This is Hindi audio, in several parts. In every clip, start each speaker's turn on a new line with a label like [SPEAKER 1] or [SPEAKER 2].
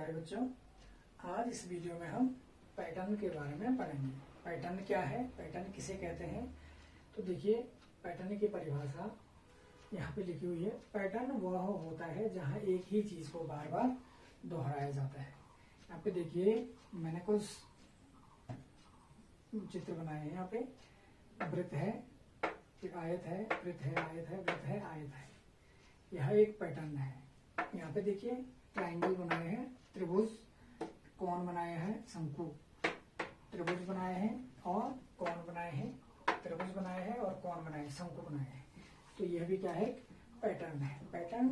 [SPEAKER 1] प्यारे बच्चों, आज इस वीडियो में हम पैटर्न के बारे में पढ़ेंगे। पैटर्न क्या है, पैटर्न किसे कहते हैं। तो देखिए, पैटर्न की परिभाषा यहाँ पे लिखी हुई है। पैटर्न वह होता है जहाँ एक ही चीज को बार बार दोहराया जाता है। यहाँ पे देखिए, मैंने कुछ चित्र बनाए हैं। यहाँ पे वृत्त है, फिर आयत है, वृत्त है, आयत है, वृत्त है, आयत है। यह एक पैटर्न है। यहाँ पे देखिए, ट्रायंगल बनाए हैं, त्रिभुज, कोण बनाए हैं, शंकु, त्रिभुज बनाए हैं और कोण बनाए हैं, त्रिभुज बनाए हैं और कोण बनाए हैं, शंकु बनाए हैं। तो यह भी क्या है, पैटर्न है। पैटर्न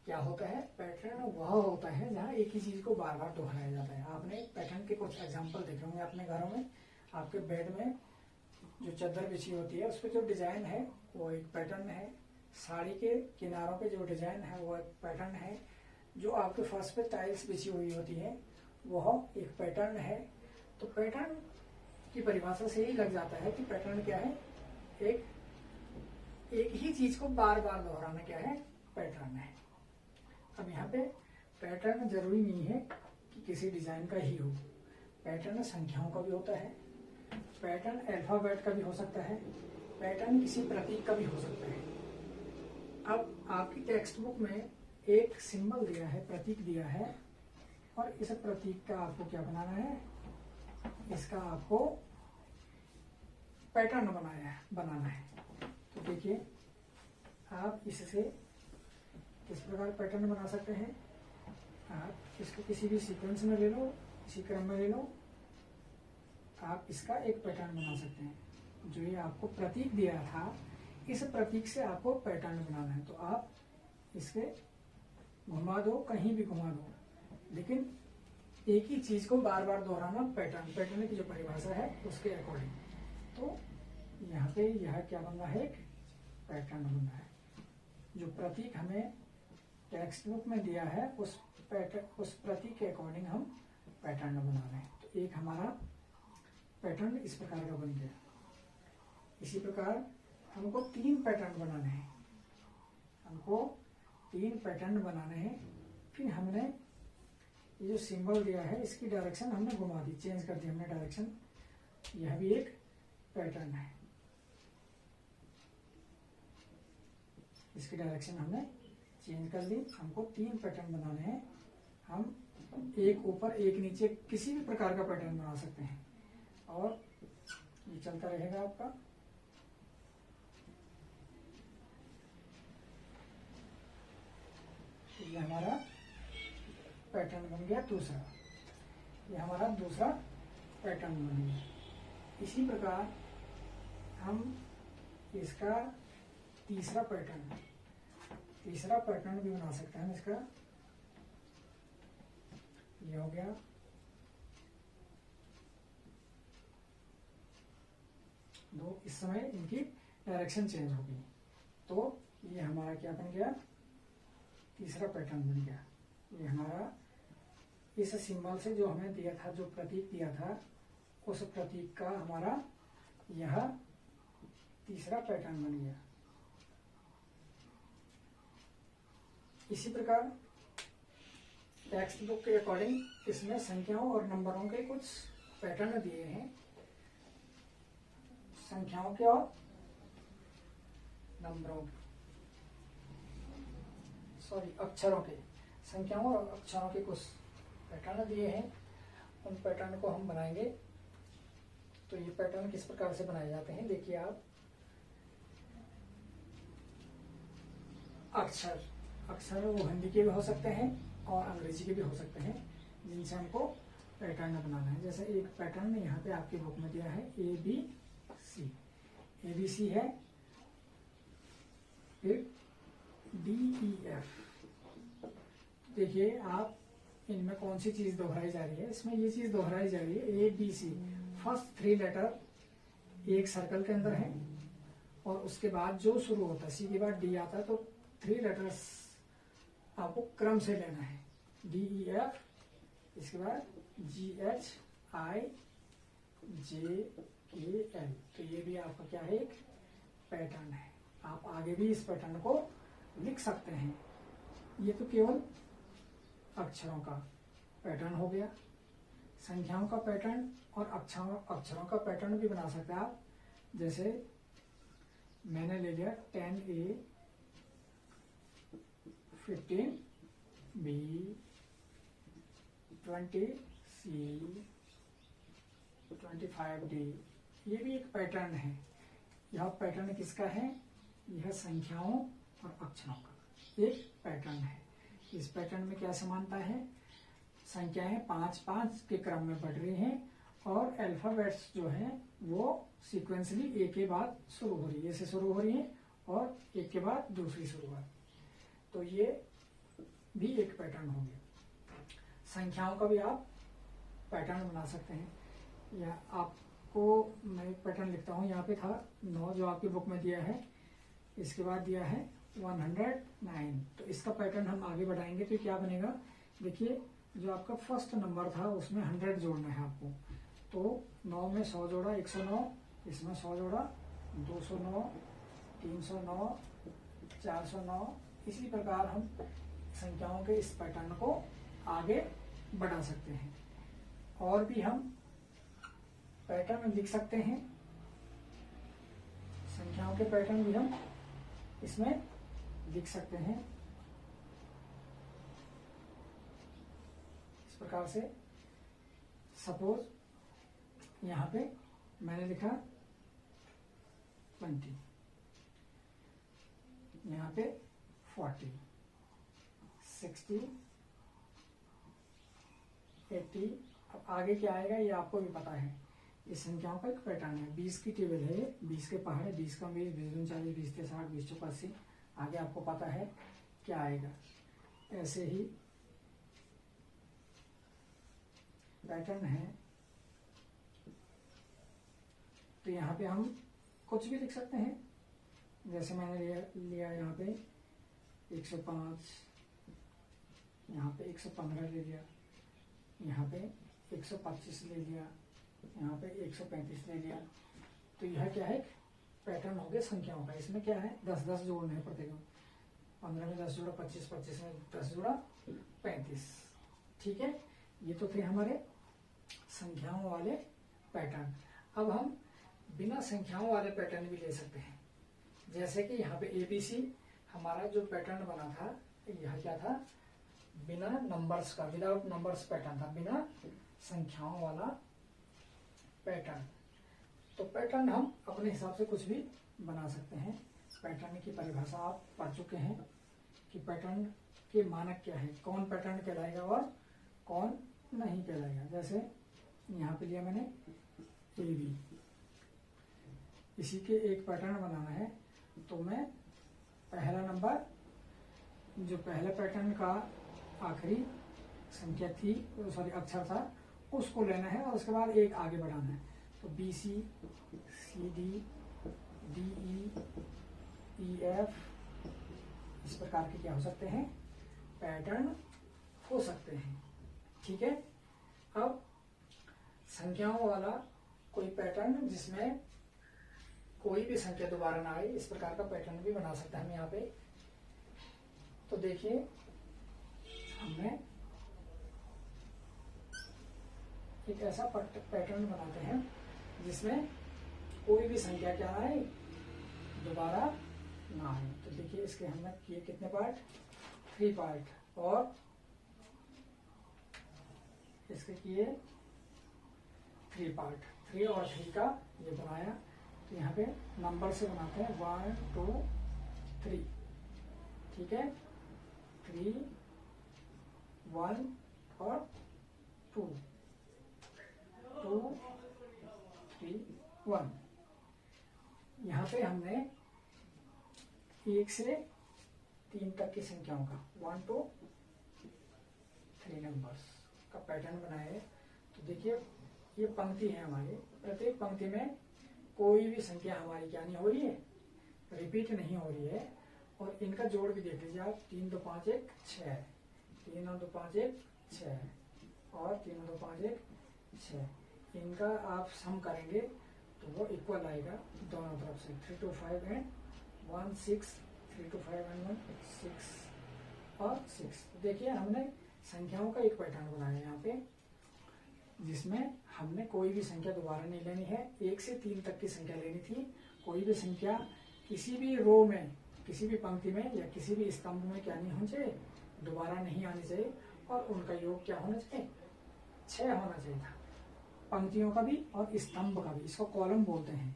[SPEAKER 1] क्या होता है? पैटर्न वह होता है जहाँ एक ही चीज को बार बार दोहराया जाता है। आपने पैटर्न के कुछ एग्जाम्पल देखे होंगे अपने घरों में। आपके बेड में जो चादर बिछी होती है, उस पर जो डिजाइन है वो एक पैटर्न है। साड़ी के किनारों पे जो डिजाइन है वो एक पैटर्न है। जो आपके फर्श पे टाइल्स बिछी हुई होती है वह एक पैटर्न है। तो पैटर्न की परिभाषा से ही लग जाता है कि पैटर्न क्या है, एक ही चीज को बार बार दोहराना क्या है, पैटर्न है। अब यहाँ पे पैटर्न जरूरी नहीं है कि किसी डिजाइन का ही हो। पैटर्न संख्याओं का भी होता है, पैटर्न अल्फाबेट का भी हो सकता है, पैटर्न किसी प्रतीक का भी हो सकता है। अब आपकी टेक्स्ट बुक में एक सिंबल दिया है, प्रतीक दिया है, और इस प्रतीक का आपको क्या बनाना है, इसका आपको पैटर्न बनाना है। तो देखिए, आप इससे किस प्रकार पैटर्न बना सकते हैं। आप इसको किसी भी सीक्वेंस में ले लो, इसी क्रम में ले लो, आप इसका एक पैटर्न बना सकते हैं। जो ये आपको प्रतीक दिया था, इस प्रतीक से आपको पैटर्न बनाना है। तो आप इसके घुमा दो, कहीं भी घुमा दो, लेकिन एक ही चीज को बार बार दोहराना पैटर्न की जो परिभाषा है उसके अकॉर्डिंग। तो यहाँ पे यह क्या बन रहा है, एक पैटर्न बन रहा है। जो प्रतीक हमें टेक्स्ट बुक में दिया है उस प्रतीक के अकॉर्डिंग हम पैटर्न बना रहे हैं। तो एक हमारा पैटर्न इस प्रकार का बन गया। इसी प्रकार हमको 3 पैटर्न बनाने हैं। फिर हमने ये जो सिंबल दिया है इसकी डायरेक्शन हमने घुमा दी, चेंज कर दी हमने डायरेक्शन। यह भी एक पैटर्न है। इसकी डायरेक्शन हमने चेंज कर दी। हमको 3 पैटर्न बनाने हैं। हम एक ऊपर एक नीचे किसी भी प्रकार का पैटर्न बना सकते हैं और ये चलता रहेगा आपका। ये हमारा पैटर्न बन गया दूसरा। ये हमारा दूसरा पैटर्न बन गया। इसी प्रकार हम इसका तीसरा पैटर्न भी बना सकते हैं। इसका ये हो गया। दो, इस समय इनकी डायरेक्शन चेंज हो गई। तो ये हमारा क्या बन गया, तीसरा पैटर्न बन गया। ये हमारा इस सिंबल से जो हमें दिया था, जो प्रतीक दिया था, उस प्रतीक का हमारा यह तीसरा पैटर्न बन गया। इसी प्रकार टेक्स्ट बुक के अकॉर्डिंग इसमें संख्याओं और नंबरों के कुछ पैटर्न दिए हैं। संख्याओं के और नंबरों के, अक्षरों के, संख्याओं और अक्षरों के कुछ पैटर्न दिए हैं। उन पैटर्न को हम बनाएंगे। तो ये पैटर्न किस प्रकार से बनाए जाते हैं, देखिए आप। अक्षर वो हिंदी के भी हो सकते हैं और अंग्रेजी के भी हो सकते हैं, जिनसे हमको पैटर्न बनाना है। जैसे एक पैटर्न यहाँ पे आपकी बुक में दिया है, ABC है, फिर DEF। देखिए आप, इनमें कौन सी चीज दोहराई जा रही है। इसमें ये चीज दोहराई जा रही है, ABC। फर्स्ट 3 लेटर एक सर्कल के अंदर है और उसके बाद जो शुरू होता है, C के बाद D आता है, तो 3 लेटर्स आपको क्रम से लेना है। DEF, इसके बाद GHIJKL। तो ये भी आपका क्या है, एक पैटर्न है। आप आगे भी इस पैटर्न को लिख सकते हैं। ये तो केवल अक्षरों का। पैटर्न हो गया। संख्याओं का पैटर्न और अक्षरों का पैटर्न भी बना सकते हैं आप। जैसे मैंने ले लिया 10A, 15B, 20C, 25D। ये भी एक पैटर्न है। यह पैटर्न किसका है? यह संख्याओं और अक्षरों का एक पैटर्न है। इस पैटर्न में क्या समानता है? संख्याएं 5-5 के क्रम में बढ़ रही हैं और अल्फाबेट्स जो हैं वो सीक्वेंसली एक के बाद शुरू हो रही है, ऐसे शुरू हो रही है और एक के बाद दूसरी शुरुआत। तो ये भी एक पैटर्न हो गया। संख्याओं का भी आप पैटर्न बना सकते हैं। या आपको मैं एक पैटर्न लिखता हूँ, यहाँ पे था 9 जो आपकी बुक में दिया है, इसके बाद दिया है 109। तो इसका पैटर्न हम आगे बढ़ाएंगे तो क्या बनेगा? देखिए, जो आपका फर्स्ट नंबर था उसमें 100 जोड़ना है आपको। तो 9 में 100 जोड़ा 109, इसमें 100 जोड़ा 209, 309, 409। इसी प्रकार हम संख्याओं के इस पैटर्न को आगे बढ़ा सकते हैं। और भी हम पैटर्न लिख सकते हैं। संख्याओं के पैटर्न भी हम इसमें लिख सकते हैं इस प्रकार से। सपोज यहाँ पे मैंने लिखा 20, यहाँ पे 40, 60, 80। अब आगे क्या आएगा ये आपको भी पता है। इस संख्याओं का एक पैटर्न है। 20 की टेबल है, 20 के पहाड़ है, 20 का 20, 20 दूनी 40, 20 के 60, 20 चौका 80। आगे आपको पता है क्या आएगा। ऐसे ही पैटर्न है। तो यहाँ पे हम कुछ भी लिख सकते हैं। जैसे मैंने लिया यहाँ पे 105, यहाँ पे 115 ले लिया, यहाँ पे 125 ले लिया, यहाँ पे 135 ले लिया। तो यह क्या है? पैटर्न हो गया संख्याओं का। इसमें क्या है? 10-10 जोड़ने हैं प्रत्येक में। 15 में 10 जोड़ा 25, 25 में 10 जोड़ा 35। ठीक है, ये तो थे हमारे संख्याओं वाले पैटर्न। अब हम बिना संख्याओं वाले पैटर्न भी ले सकते हैं। जैसे कि यहाँ पे ABC हमारा जो पैटर्न बना था, यह क्या था? बिना नंबर्स का, विदाउट नंबर्स पैटर्न था, बिना संख्याओं वाला पैटर्न। तो पैटर्न हम अपने हिसाब से कुछ भी बना सकते हैं। पैटर्न की परिभाषा आप पढ़ चुके हैं कि पैटर्न के मानक क्या है, कौन पैटर्न कहलाएगा और कौन नहीं कहलाएगा। जैसे यहाँ पे लिया मैंने AB, इसी के एक पैटर्न बनाना है। तो मैं पहला नंबर, जो पहले पैटर्न का आखिरी संख्या थी, सॉरी अक्षर था, उसको लेना है और उसके बाद एक आगे बढ़ाना है। तो BC, CD, DE, EF इस प्रकार के क्या हो सकते हैं? पैटर्न हो सकते हैं। ठीक है। अब संख्याओं वाला कोई पैटर्न जिसमें कोई भी संख्या दोबारा ना आए, इस प्रकार का पैटर्न भी बना सकते हैं हम यहाँ पे। तो देखिए, हमने एक ऐसा पैटर्न बनाते हैं जिसमें कोई भी संख्या क्या आए, दोबारा ना आए। तो देखिए, इसके हमने किए कितने पार्ट? 3 पार्ट। और इसके किए 3 पार्ट। 3 और 3 का ये बनाया। तो यहाँ पे नंबर से बनाते हैं 1, 2, 3। ठीक है, 3, 1 और 2, 2, 3, 1। यहाँ पे हमने 1 से 3 तक की संख्याओं का 1, 2, 3 नंबर्स का पैटर्न बनाया है। तो देखिए, ये पंक्ति है हमारी। प्रत्येक पंक्ति में कोई भी संख्या हमारी क्या नहीं हो रही है? रिपीट नहीं हो रही है। और इनका जोड़ भी देख लीजिए आप। 3, 2, 5, 1, 6, 3, 2, 5, 1, 6 और 3, 2, 5, 1, 6। इनका आप सम करेंगे तो वो इक्वल आएगा दोनों तरफ से। 3, 2, 5 एंड 1, 6, 3, 2, 5 एंड 1, 6 और 6। देखिए, हमने संख्याओं का एक पैटर्न बनाया यहाँ जिसमें हमने कोई भी संख्या दोबारा नहीं लेनी है, 1 से 3 तक की संख्या लेनी थी। कोई भी संख्या किसी भी रो में, किसी भी पंक्ति में या किसी भी स्तंभ में क्या नहीं होना चाहिए, दोबारा नहीं आनी चाहिए, और उनका योग क्या होना चाहिए, 6 होना चाहिए था, पंक्तियों का भी और स्तंभ का भी। इसको कॉलम बोलते हैं।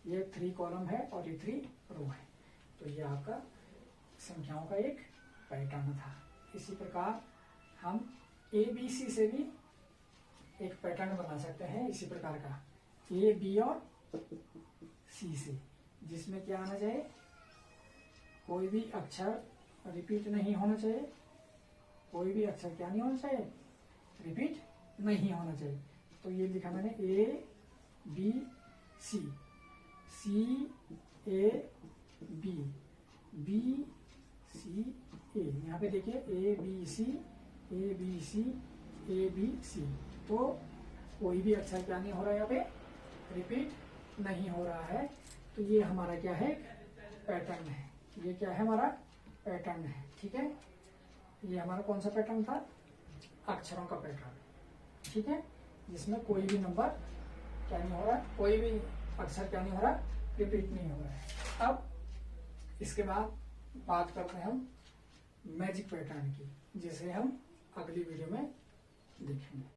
[SPEAKER 1] ये 3 कॉलम है और ये 3 रो है। तो ये आपका संख्याओं का एक पैटर्न था। इसी प्रकार हम ABC से भी एक पैटर्न बना सकते हैं, इसी प्रकार का A, B और C से, जिसमें क्या आना चाहिए, कोई भी अक्षर रिपीट नहीं होना चाहिए, कोई भी अक्षर क्या नहीं होना चाहिए, रिपीट नहीं होना चाहिए। तो ये लिखा मैंने A, B, C, C, A, B, B, C, A। यहाँ पे देखिए A, B, C, A, B, C, A, B, C। तो कोई भी अक्षर क्या नहीं हो रहा है, यहाँ पे रिपीट नहीं हो रहा है। तो ये हमारा क्या है, पैटर्न है। ये क्या है, हमारा पैटर्न है। ठीक है, ये हमारा कौन सा पैटर्न था, अक्षरों का पैटर्न। ठीक है, जिसमें कोई भी नंबर क्या नहीं हो रहा, कोई भी अक्षर क्या नहीं हो रहा, रिपीट नहीं हो रहा है। अब इसके बाद बात करते हैं हम मैजिक पैटर्न की, जिसे हम अगली वीडियो में देखेंगे।